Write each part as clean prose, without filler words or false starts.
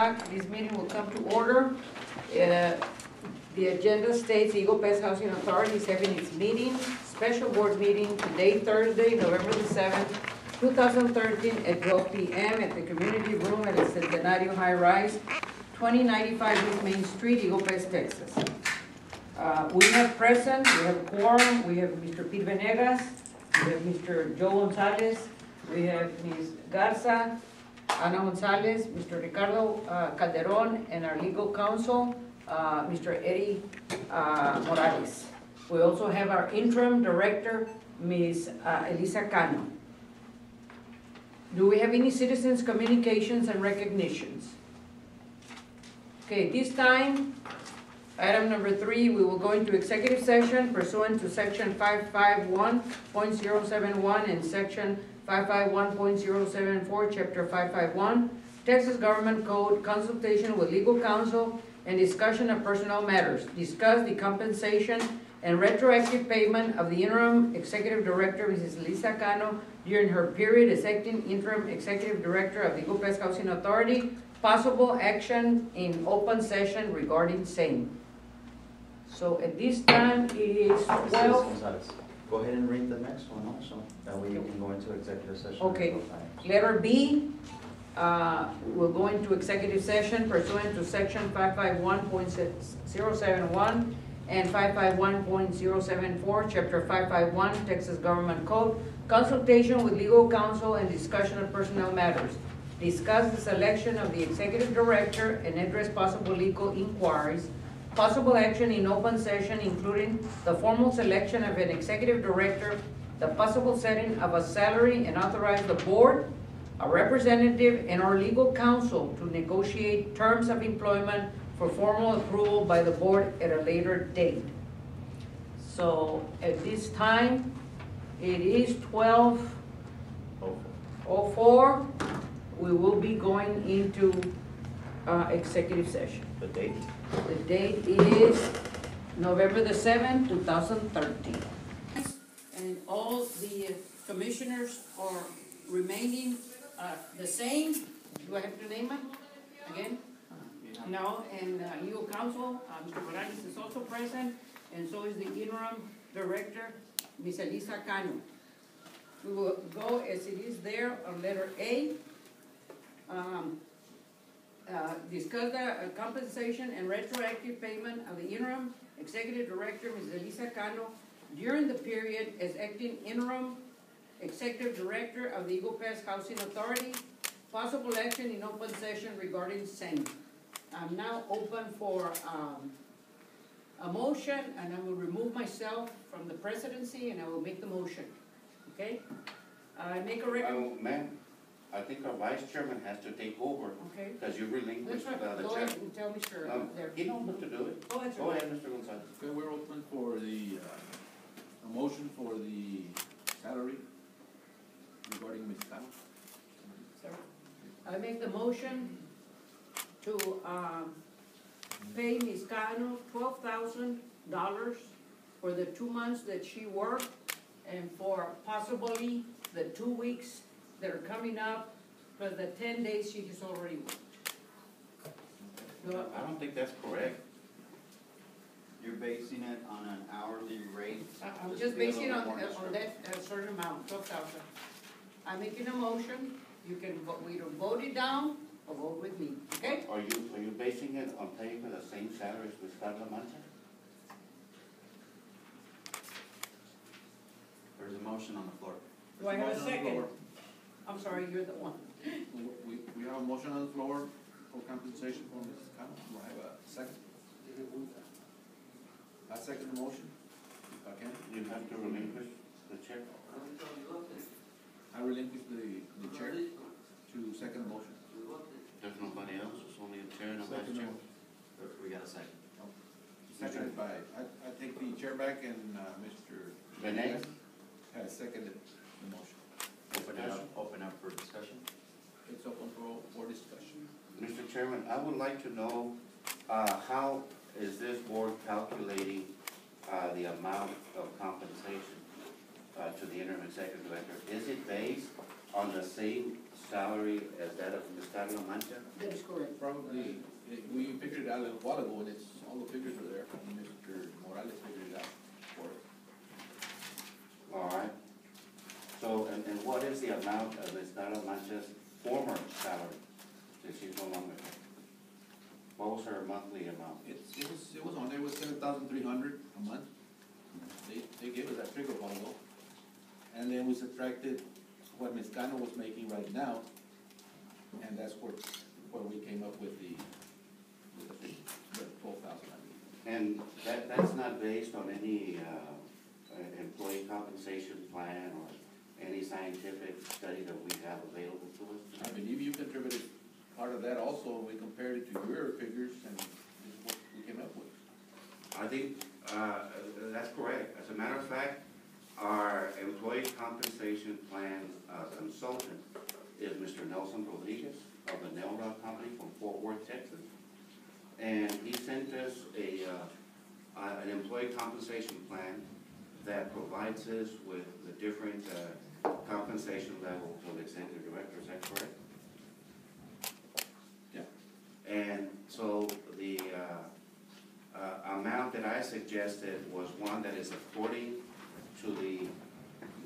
This meeting will come to order. The agenda states Eagle Pass Housing Authority is having its meeting, special board meeting today, Thursday, November the 7th, 2013 at 12 p.m. at the community room at the Centenario High Rise, 2095 East Main Street, Eagle Pass, Texas. We have present, we have a quorum, we have Mr. Pete Venegas, we have Mr. Joe Gonzalez, we have Ms. Garza, Ana Gonzalez, Mr. Ricardo Calderon, and our legal counsel, Mr. Eddie Morales. We also have our interim director, Ms. Elisa Cano. Do we have any citizens' communications and recognitions? Okay, this time, item number 3, we will go into executive session pursuant to section 551.071 and section 551.074, chapter 551, Texas Government Code, consultation with legal counsel and discussion of personnel matters. Discuss the compensation and retroactive payment of the interim executive director, Mrs. Lisa Cano, during her period as acting interim executive director of the Eagle Pass Housing Authority. Possible action in open session regarding same. So at this time, it is 12. Go ahead and read the next one also. That way you can go into executive session. Okay. Letter B, we'll go into executive session pursuant to section 551.071 and 551.074, chapter 551, Texas Government Code, consultation with legal counsel and discussion of personnel matters. Discuss the selection of the executive director and address possible legal inquiries. Possible action in open session, including the formal selection of an executive director, the possible setting of a salary, and authorize the board, a representative, and our legal counsel to negotiate terms of employment for formal approval by the board at a later date. So at this time, it is 12:04. We will be going into executive session. The date? The date is November the 7th, 2013. And all the commissioners are remaining the same. Do I have to name them again? No, and legal counsel, Mr. Morales is also present, and so is the interim director, Ms. Elisa Cano. We will go as it is there on letter A. Discuss the compensation and retroactive payment of the interim executive director, Ms. Elisa Cano, during the period as acting interim executive director of the Eagle Pass Housing Authority. Possible action in open session regarding same. I'm now open for a motion, and I will remove myself from the presidency, and I will make the motion. Okay? I make a recommendation. Ma'am, I think our vice chairman has to take over. Okay. Because you relinquished the chair. Go ahead and tell Mr. there. He knows what to do it. Go ahead, sir. Go ahead, Mr. Gonzalez. Okay, we're open for the, a motion for the salary regarding Ms. Cano. I make the motion to pay Ms. Cano $12,000 for the 2 months that she worked, and for possibly the 2 weeks that are coming up, plus the 10 days she has already worked. I don't think that's correct. You're basing it on an hourly rate? I'm just basing it on that certain amount, 12,000. I'm making a motion. You can either vote it down or vote with me, okay? Are you basing it on paying for the same salary as Ms. Carla Mancha? There's a motion on the floor. Do I have a Motion on the second? floor. I'm sorry, you're the one. We have a motion on the floor for compensation for Mrs. Cano. Do I have a second? I second the motion. If I can. You have to relinquish the chair. I relinquish the chair to second the motion. There's nobody else, it's only a chair and a vice chair. We got a second. Seconded by, I take the chair back, and Mr. Venegas has seconded the motion. Open up for discussion. It's open for discussion. Mr. Chairman, I would like to know how is this board calculating the amount of compensation to the interim executive director? Is it based on the same salary as that of Ms. Carla Mancha? That is correct. Probably, we figured it out a little while ago, and it's, all the figures are there. Mr. Morales figured it out for us. All right. So, and what is the amount of Ms. Carla Mancha's former salary, since she's no longer here? What was her monthly amount? It was on there, it was 7,300 a month. They gave us that figure a while ago. And then we subtracted what Ms. Cano was making right now, and that's where we came up with the figure, the 12,000. And that's not based on any employee compensation plan or any scientific study that we have available to us? I believe you contributed part of that also, we compared it to your figures, and this is what we came up with. I think that's correct. As a matter of fact, our employee compensation plan consultant is Mr. Nelson Rodriguez of the Nailrod Company from Fort Worth, Texas. And he sent us an employee compensation plan that provides us with the different compensation levels of executive director. Is that correct? Yeah. And so the amount that I suggested was one that is according to the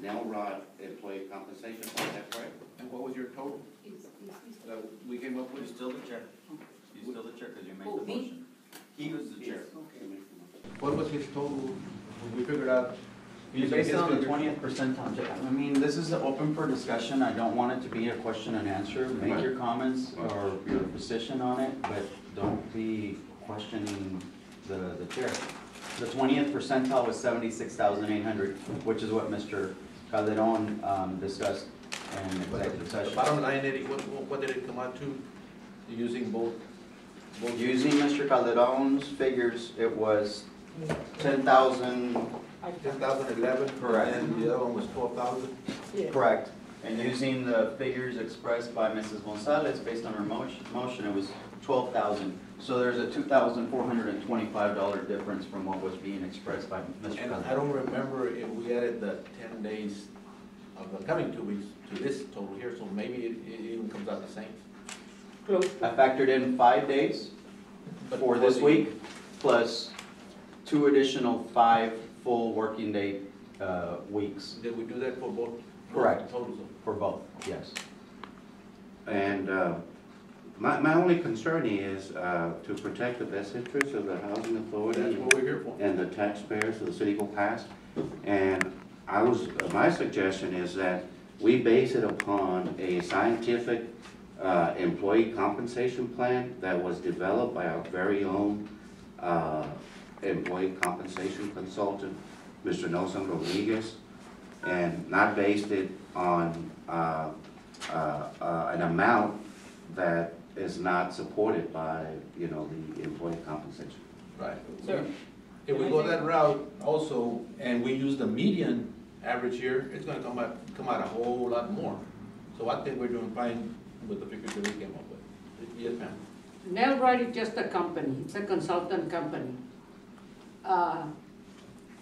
Nailrod employee compensation plan. Is that correct? And what was your total that we came up You're with? still the chair. You're still the chair because you made Who, the me? motion. He was the chair. What was his total, we figured out? You based it on the 20th percentile. I mean, this is open for discussion. I don't want it to be a question and answer. Make your comments or your position on it, but don't be questioning the chair. The 20th percentile was 76,800, which is what Mr. Calderon discussed in executive The session. bottom line, Eddie, what did it come out to, using both? Using Mr. Calderon's figures, it was 10,000. 10,011. Correct. And the other one was 12,000. Correct. And using the figures expressed by Mrs. Gonzalez based on her motion, it was 12,000. So there's a $2,425 difference from what was being expressed by Mr. And I Calderon. don't remember if we added the 10 days of the coming 2 weeks to this total here, so maybe it even comes out the same. Close. I factored in 5 days for this week, plus 2 additional 5 full working day weeks. Did we do that for both? Correct. Totals? For both, yes. And my only concern is to protect the best interests of the housing authority. That's what we're here for. And the taxpayers of the city of Eagle Pass. And my suggestion is that we base it upon a scientific employee compensation plan that was developed by our very own employee compensation consultant, Mr. Nelson Rodriguez, and not based it on an amount that is not supported by, the employee compensation. Right. Sir. If we go that route also, and we use the median average here, it's gonna come out a whole lot more. So I think we're doing fine with the figures that we came up with. Yes, ma'am. Nailrod is just a company, it's a consultant company.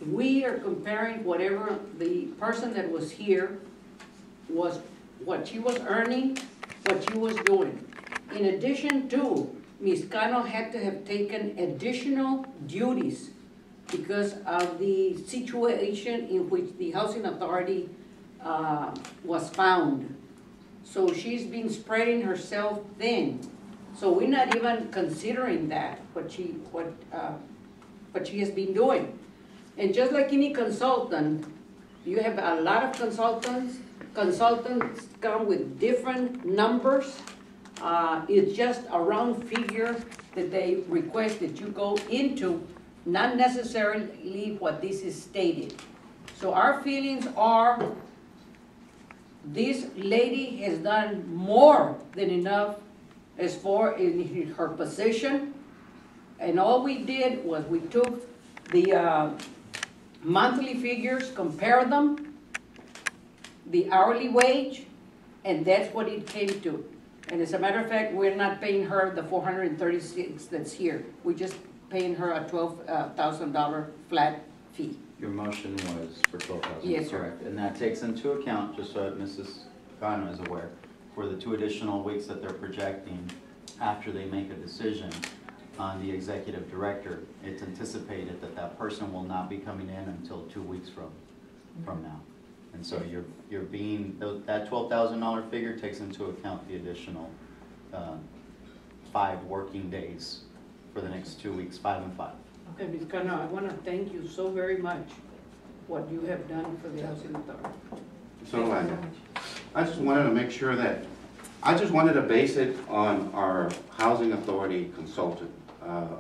We are comparing whatever the person that was here was, what she was earning, what she was doing. In addition to, Ms. Cano had to have taken additional duties because of the situation in which the housing authority was found. So she's been spreading herself thin. So we're not even considering that, what she has been doing. And just like any consultant, you have a lot of consultants. Consultants come with different numbers. It's just a round figure that they request that you go into, not necessarily what this is stated. So our feelings are, this lady has done more than enough as far in her position. And all we did was we took the monthly figures, compare them, the hourly wage, and that's what it came to. And as a matter of fact, we're not paying her the $436 that's here. We're just paying her a $12,000 flat fee. Your motion was for 12,000. Yes, sir. Correct. And that takes into account, just so that Mrs. Cano is aware, for the 2 additional weeks that they're projecting after they make a decision on the executive director, it's anticipated that that person will not be coming in until 2 weeks from now. And so you're being, that $12,000 figure takes into account the additional 5 working days for the next 2 weeks, 5 and 5. Okay, Ms. Cano, I want to thank you so very much, what you have done for the Housing Authority. So I just wanted to make sure that, I just wanted to base it on our Housing Authority consultant.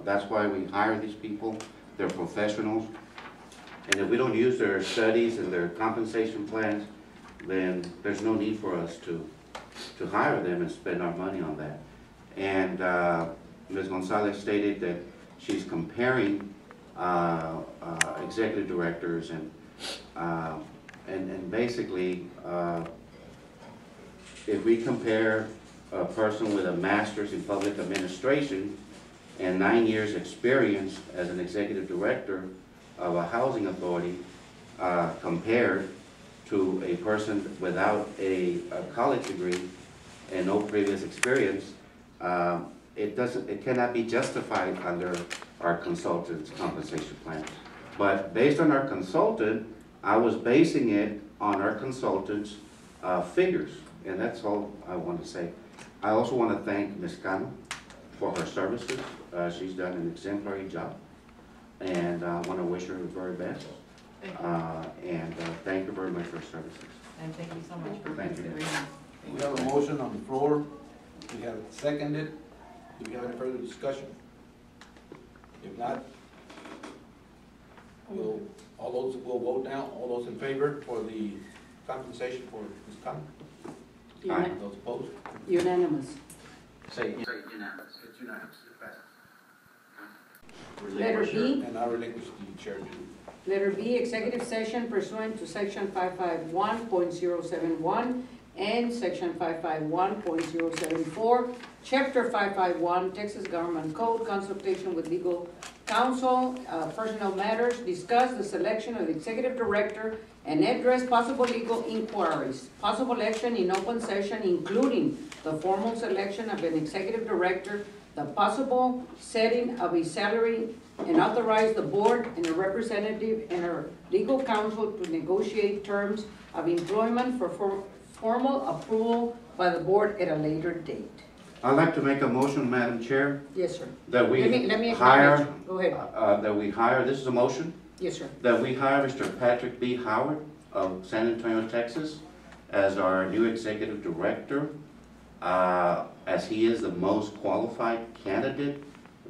That's why we hire these people. They're professionals. And if we don't use their studies and their compensation plans, then there's no need for us to hire them and spend our money on that. And Ms. Gonzalez stated that she's comparing executive directors and basically, if we compare a person with a master's in public administration and 9 years experience as an executive director of a housing authority compared to a person without a college degree and no previous experience, it cannot be justified under our consultant's compensation plan. But based on our consultant, I was basing it on our consultant's figures, and that's all I want to say. I also want to thank Ms. Cano for her services. She's done an exemplary job, and I want to wish her the very best. Thank you very much for her services. And thank you so much for Thank you. considering. We have a motion on the floor. We have it seconded. Do we have any further discussion? If not, we'll vote now. All those in favor for the compensation for Ms. Khan? Aye. Those opposed? Unanimous. Say It's unanimous. It's unanimous. It passes. Letter B. And I relinquish the chair to. Letter B, executive session pursuant to section 551.071 and section 551.074, chapter 551, Texas Government Code, consultation with legal counsel, personnel matters, discuss the selection of the executive director and address possible legal inquiries, possible action in open session, including the formal selection of an executive director, the possible setting of a salary, and authorize the board and a representative and a legal counsel to negotiate terms of employment for formal approval by the board at a later date. I'd like to make a motion, Madam Chair, Yes, sir. that we Let me hire, acknowledge. Go ahead. that we hire, this is a motion, Yes, sir. that we hire Mr. Patrick B. Howard of San Antonio, Texas, as our new executive director, as he is the most qualified candidate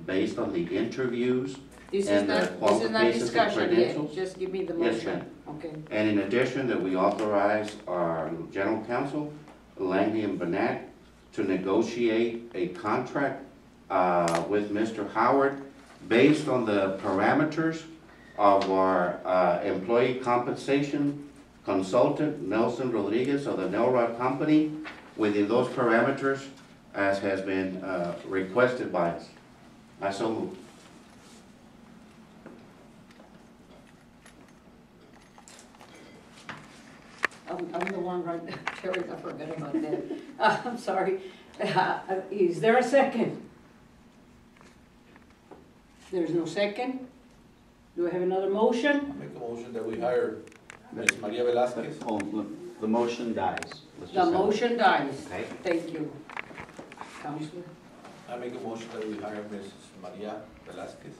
based on the interviews This is and the not qualifications and discussion yet. credentials. Just give me the Yes, motion. ma'am. Okay. And in addition, that we authorize our general counsel, Langley and Banac, to negotiate a contract with Mr. Howard based on the parameters of our employee compensation consultant, Nelson Rodriguez of the Nelrod Company, within those parameters as has been requested by us. I so move. I'm the one right there, Terry, I forgot about that. I'm sorry. Is there a second? There's no second? Do I have another motion? I make a motion that we hire Ms. Maria Velasquez. the motion dies. Let's The just have it. motion dies. Okay. Thank you. Counselor? I make a motion that we hire Ms. Maria Velasquez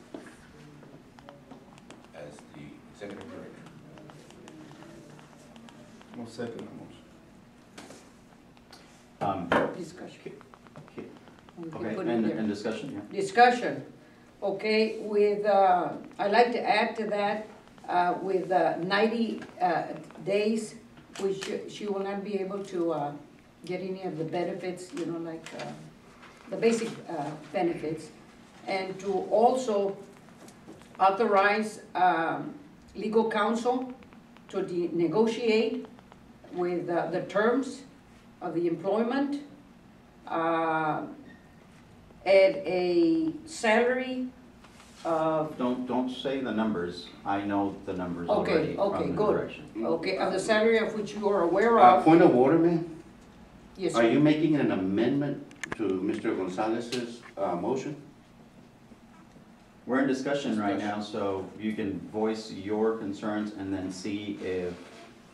as the executive director. I'll second the motion. Discussion. Okay, We can okay, put it there. and discussion, yeah. Discussion. Okay, with, I'd like to add to that, with 90 days, which she will not be able to get any of the benefits, you know, like the basic benefits, and to also authorize legal counsel to negotiate with the terms of the employment at a salary of, Don't say the numbers. I know the numbers Okay, already okay, from the good. direction. okay, of the salary of which you are aware of. Point of order, man. Yes, Are sir. you making an amendment to Mr. Gonzalez's motion? We're in discussion right now, so you can voice your concerns and then see if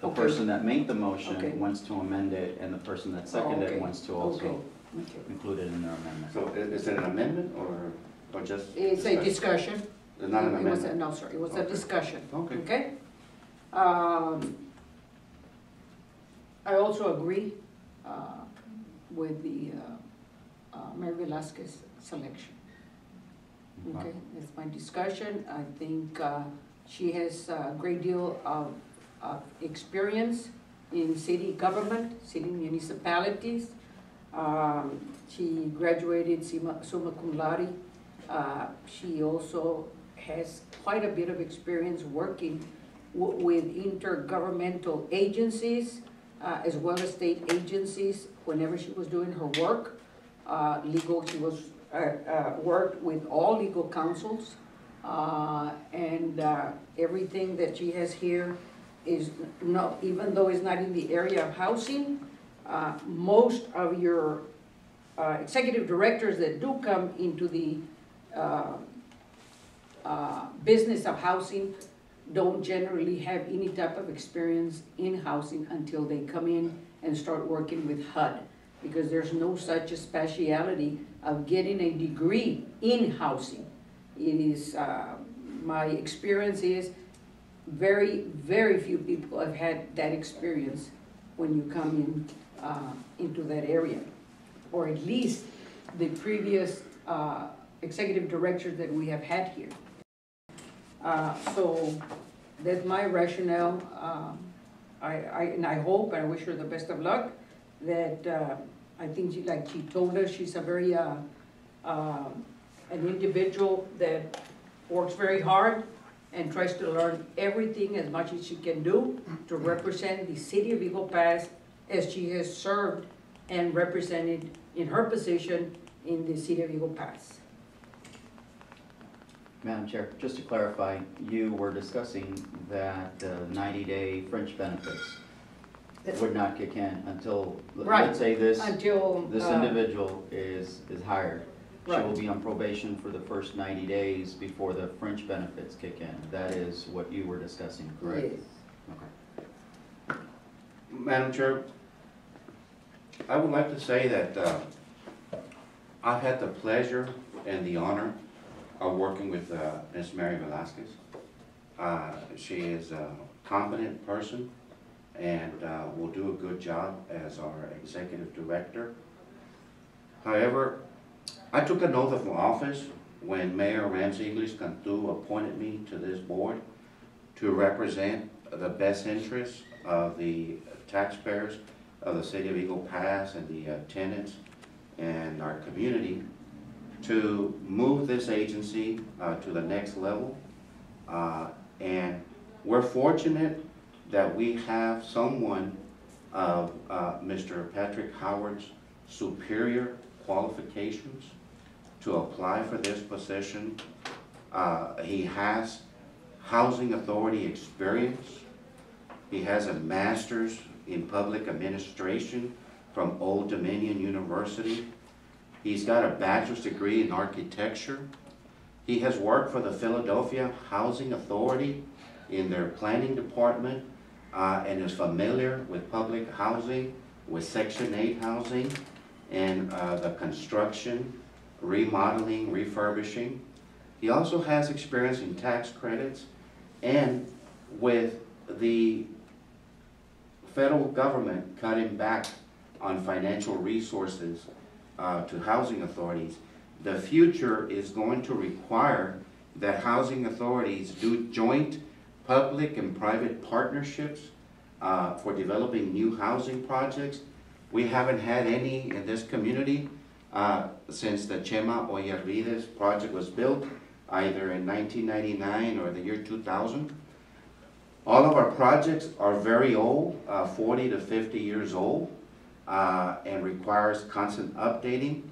the Okay. person that made the Okay. motion wants to amend it and the person that Oh, seconded okay. it wants to Okay. also Okay. include it in their amendment. So is it an amendment or just? It's a discussion. It's not an It was a- amendment? No, sir, it was a Okay. discussion. Okay. Okay? I also agree with the Mayor Velasquez selection. Okay, it's my discussion. I think she has a great deal of experience in city government, city municipalities. She graduated summa cum laude. She also has quite a bit of experience working with intergovernmental agencies, as well as state agencies. Whenever she was doing her work, she was worked with all legal counsels, and everything that she has here is not, even though it's not in the area of housing, most of your executive directors that do come into the business of housing don't generally have any type of experience in housing until they come in and start working with HUD, because there's no such a speciality of getting a degree in housing. It is, my experience is very, very few people have had that experience when you come in, into that area, or at least the previous executive directors that we have had here. So that's my rationale. And I hope, and I wish her the best of luck, that I think she, like she told us, she's a very, an individual that works very hard and tries to learn everything as much as she can do to represent the city of Eagle Pass as she has served and represented in her position in the city of Eagle Pass. Madam Chair, just to clarify, you were discussing that 90-day French benefits would not kick in until, Right. let's say this Until. individual is hired. She Right. will be on probation for the first 90 days before the French benefits kick in. That is what you were discussing, correct? Yes. Okay. Madam Chair, I would like to say that I've had the pleasure and the honor of working with Ms. Mary Velasquez. She is a competent person and will do a good job as our executive director. However, I took an oath of office when Mayor Ramsey Inglis Cantu appointed me to this board to represent the best interests of the taxpayers of the city of Eagle Pass and the tenants and our community to move this agency to the next level. And we're fortunate that we have someone of Mr. Patrick Howard's superior qualifications to apply for this position. He has housing authority experience. He has a master's in public administration from Old Dominion University. He's got a bachelor's degree in architecture. He has worked for the Philadelphia Housing Authority in their planning department and is familiar with public housing, with Section 8 housing, and the construction, remodeling, refurbishing. He also has experience in tax credits and with the federal government cutting back on financial resources to housing authorities. The future is going to require that housing authorities do joint public and private partnerships for developing new housing projects. We haven't had any in this community since the Chema Ollarvides project was built, either in 1999 or the year 2000. All of our projects are very old, 40 to 50 years old, and requires constant updating.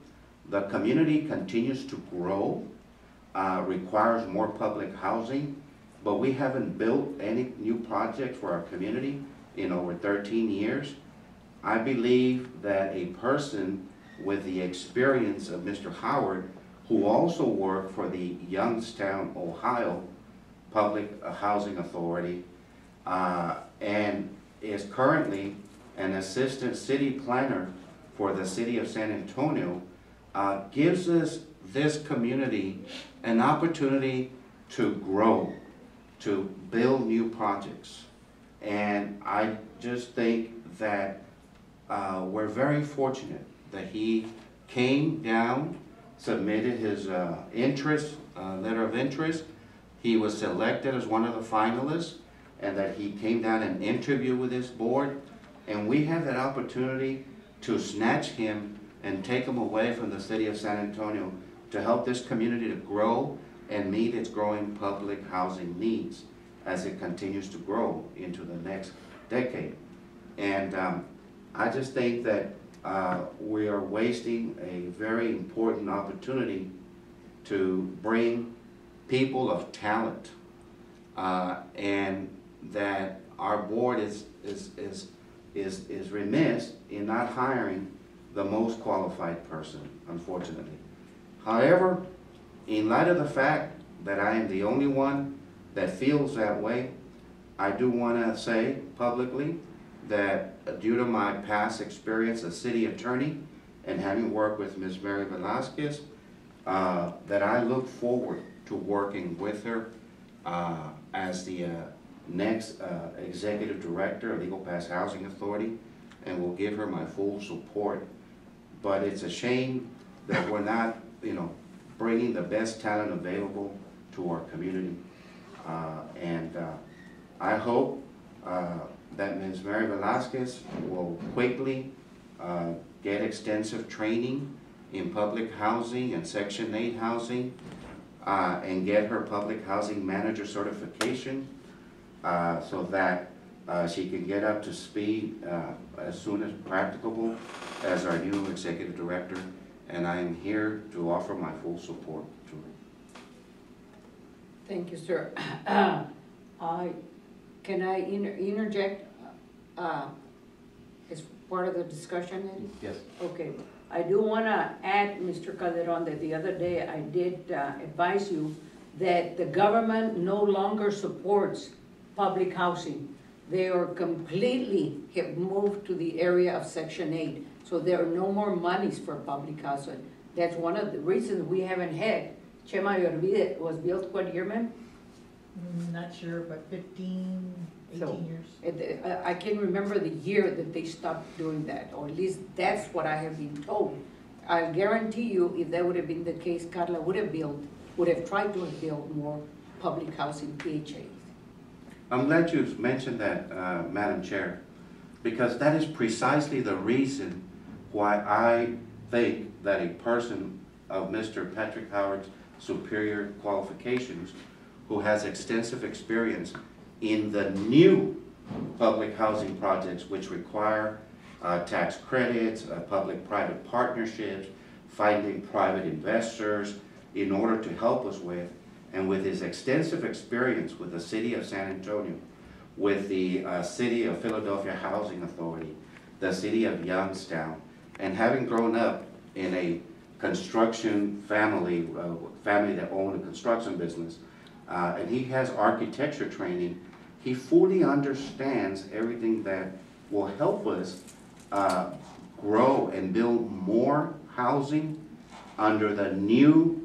The community continues to grow, requires more public housing, but we haven't built any new projects for our community in over 13 years. I believe that a person with the experience of Mr. Howard, who also worked for the Youngstown, Ohio Public Housing Authority, and is currently an assistant city planner for the city of San Antonio, gives us, this community, an opportunity to grow, to build new projects. And I just think that we're very fortunate that he came down, submitted his letter of interest. He was selected as one of the finalists, and that he came down and interviewed with his board. And we have that opportunity to snatch him and take him away from the city of San Antonio to help this community to grow and meet its growing public housing needs as it continues to grow into the next decade. And I just think that we are wasting a very important opportunity to bring people of talent, and that our board is remiss in not hiring the most qualified person, unfortunately. However, in light of the fact that I am the only one that feels that way, I do want to say publicly that due to my past experience as city attorney and having worked with Ms. Mary Velasquez, that I look forward to working with her as the next executive director of Eagle Pass Housing Authority, and will give her my full support. But it's a shame that we're not, bringing the best talent available to our community. I hope that Ms. Mary Velasquez will quickly get extensive training in public housing and Section 8 housing, and get her public housing manager certification, so that she can get up to speed as soon as practicable as our new executive director. And I am here to offer my full support to her. Thank you, sir. Can I interject as part of the discussion, Eddie? Yes. Okay. I do want to add, Mr. Calderon, that the other day I did advise you that the government no longer supports public housing. They are completely have moved to the area of Section 8. So there are no more monies for public housing. That's one of the reasons we haven't had. Chema Yorvide was built what year, ma'am? Not sure, but 15, 18 years. I can remember the year that they stopped doing that, or at least that's what I have been told. I guarantee you, if that would have been the case, Carla would have tried to have built more public housing PHAs. I'm glad you mentioned that, Madam Chair, because that is precisely the reason why I think that a person of Mr. Patrick Howard's superior qualifications, who has extensive experience in the new public housing projects which require tax credits, public-private partnerships, finding private investors in order to help us with, and with his extensive experience with the city of San Antonio, with the city of Philadelphia Housing Authority, the city of Youngstown, and having grown up in a construction family that owned a construction business, and he has architecture training, he fully understands everything that will help us grow and build more housing under the new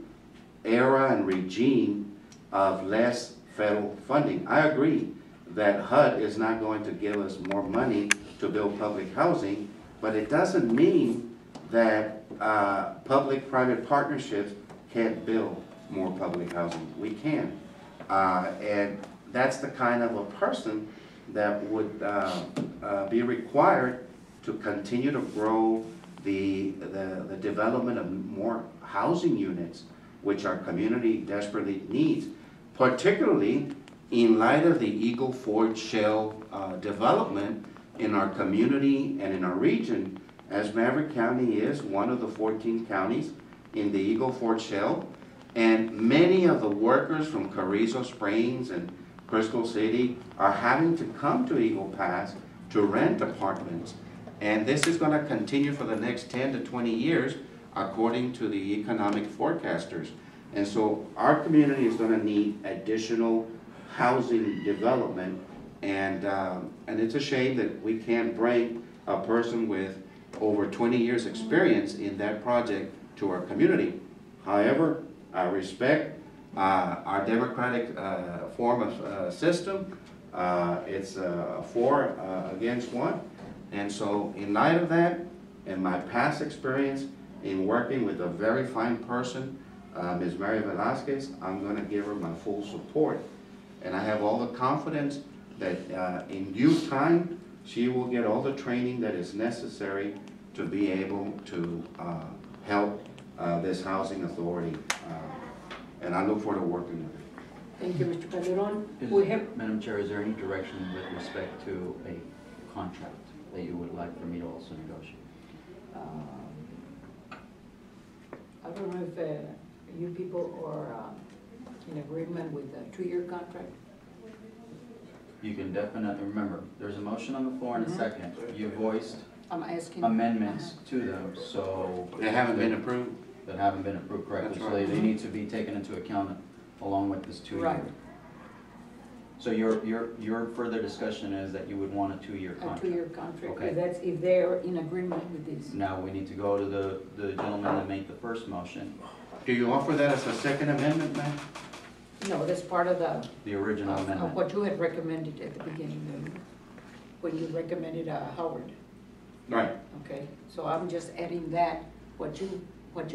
era and regime of less federal funding. I agree that HUD is not going to give us more money to build public housing, but it doesn't mean that public-private partnerships can't build more public housing. We can. And that's the kind of a person that would be required to continue to grow the development of more housing units, which our community desperately needs, particularly in light of the Eagle Ford Shale development in our community and in our region, as Maverick County is one of the 14 counties in the Eagle Ford Shale, and many of the workers from Carrizo Springs and Crystal City are having to come to Eagle Pass to rent apartments. And this is gonna continue for the next 10 to 20 years, according to the economic forecasters. And so our community is gonna need additional housing development, and it's a shame that we can't bring a person with over 20 years' experience in that project to our community. However, I respect our democratic form of system. It's 4 against 1. And so in light of that, and my past experience in working with a very fine person, Ms. Mary Velasquez, I'm gonna give her my full support. And I have all the confidence that in due time, she will get all the training that is necessary to be able to help this housing authority. And I look forward to working with her. Thank you, Mr. Calderon. We have, Madam Chair, is there any direction with respect to a contract that you would like for me to also negotiate? I don't know if you people are in agreement with a 2-year contract. You can definitely, remember, there's a motion on the floor in a second. You voiced I'm asking. amendments to them, so. They haven't been approved? That haven't been approved correctly, That's so right. they need to be taken into account along with this 2-year. Right. So your further discussion is that you would want a 2-year A contract? 2-year contract, Okay. if they're in agreement with this. Now, we need to go to the gentleman that made the first motion, Do you offer that as a second amendment, ma'am? No, that's part of the original of amendment. what you had recommended at the beginning, remember? When you recommended Howard, Right. okay? So I'm just adding that, what you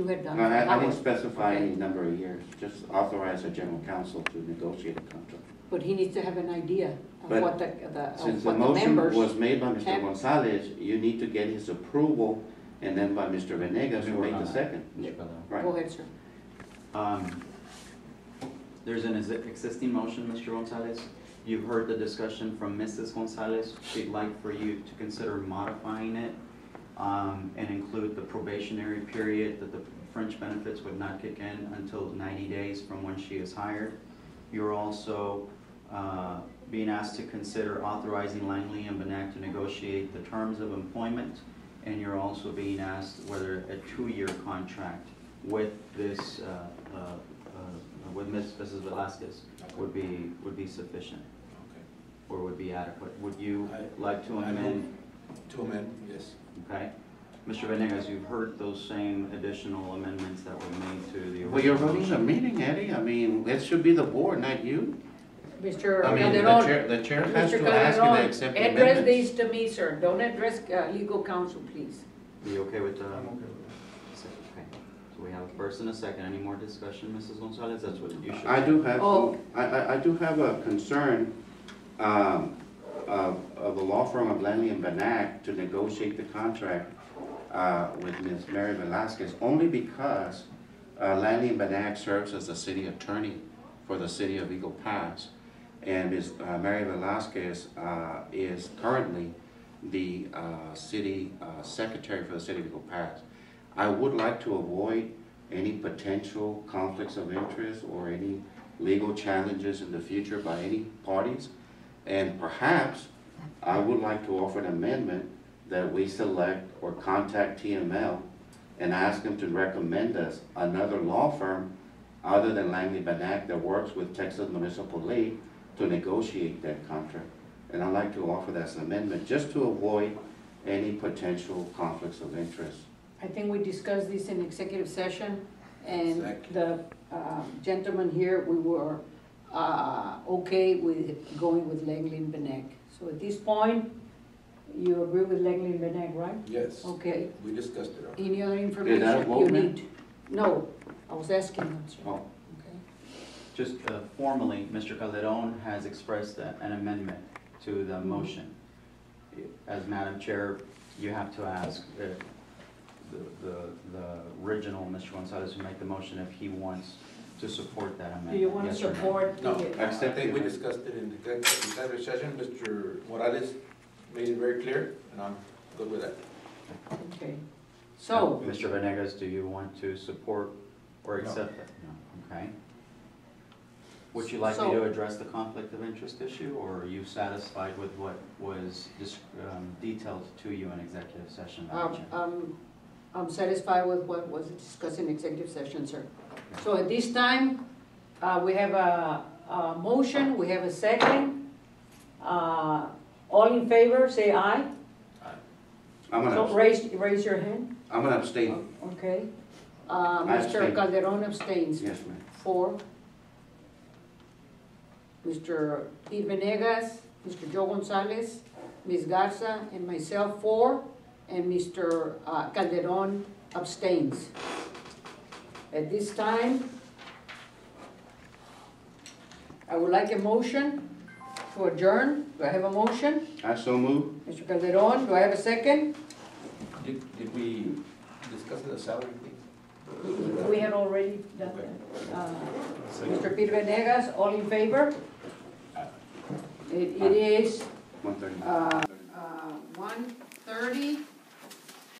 had done. No, for I Howard. didn't specify Okay. any number of years, just authorize the general counsel to negotiate a contract. But he needs to have an idea of But what Since of the what the motion members. was made by Mr. have. Gonzalez, you need to get his approval, and then by Mr. Venegas, who made the second. Mr. Calderon. Right. Go ahead, sir. There's an existing motion, Mr. Gonzalez. You've heard the discussion from Mrs. Gonzalez. She'd like for you to consider modifying it and include the probationary period that the French benefits would not kick in until 90 days from when she is hired. You're also being asked to consider authorizing Langley and Benak to negotiate the terms of employment, and you're also being asked whether a 2-year contract with this with Mrs. Velasquez would be sufficient Okay. or would be adequate. Would you I- like to I amend? To amend, yes. Okay. Mr. Venegas, you've heard those same additional amendments that were made to the original. Well, you're running the motion. meeting, Eddie. I mean, it should be the board, not you. Mr. I mean, Calderon. the chair has Mr. to ask you to Calderon, accept the address amendments. these to me, sir. Don't address legal counsel, please. Are you okay with the? I'm okay with Okay. So we have a first and a second. Any more discussion, Mrs. Gonzalez? That's what you should. I do have, Oh. I do have a concern of the law firm of Langley and Benak to negotiate the contract with Ms. Mary Velasquez, only because Langley and Benak serves as the city attorney for the city of Eagle Pass. And Ms. Mary Velasquez is currently the city secretary for the city of Eagle Pass. I would like to avoid any potential conflicts of interest or any legal challenges in the future by any parties. And perhaps I would like to offer an amendment that we select or contact TML and ask them to recommend us another law firm other than Langley Benak that works with Texas Municipal League to negotiate that contract. And I'd like to offer that as an amendment, just to avoid any potential conflicts of interest. I think we discussed this in executive session, and Exactly. the gentleman here, we were okay with going with Langley and Benek. So at this point, you agree with Langley and Benek, right? Yes. Okay. We discussed it already. Any other information vote, you ma'am? need? No, I was asking them, sir. Oh. Okay. Just formally, Mr. Calderon has expressed an amendment to the motion. As Madam Chair, you have to ask the original Mr. Gonzalez who made the motion if he wants to support that amendment. Do you want to Yes or no? support No, the? I think we discussed it in the executive session. Mr. Morales made it very clear, and I'm good with that. Okay. So, Mr. Venegas, do you want to support or accept that? No. Okay. Would you like me So- to address the conflict of interest issue, or are you satisfied with what was detailed to you in executive session, Madam Chair? I'm satisfied with what was discussed in executive session, sir. So at this time, we have a motion, we have a second. All in favor, say aye. I'm So gonna, raise your hand, I'm gonna abstain. okay? abstain. Mr. Calderon abstains. Yes, ma'am. 4. Mr. Pete Venegas, Mr. Joe Gonzalez, Ms. Garza, and myself, 4, and Mr. Calderon abstains. At this time, I would like a motion to adjourn. Do I have a motion? I so move. Mr. Calderon, do I have a second? Did we discuss the salary thing? We had already done that. Mr. Pete Venegas, all in favor? It is 1:30. 1:30.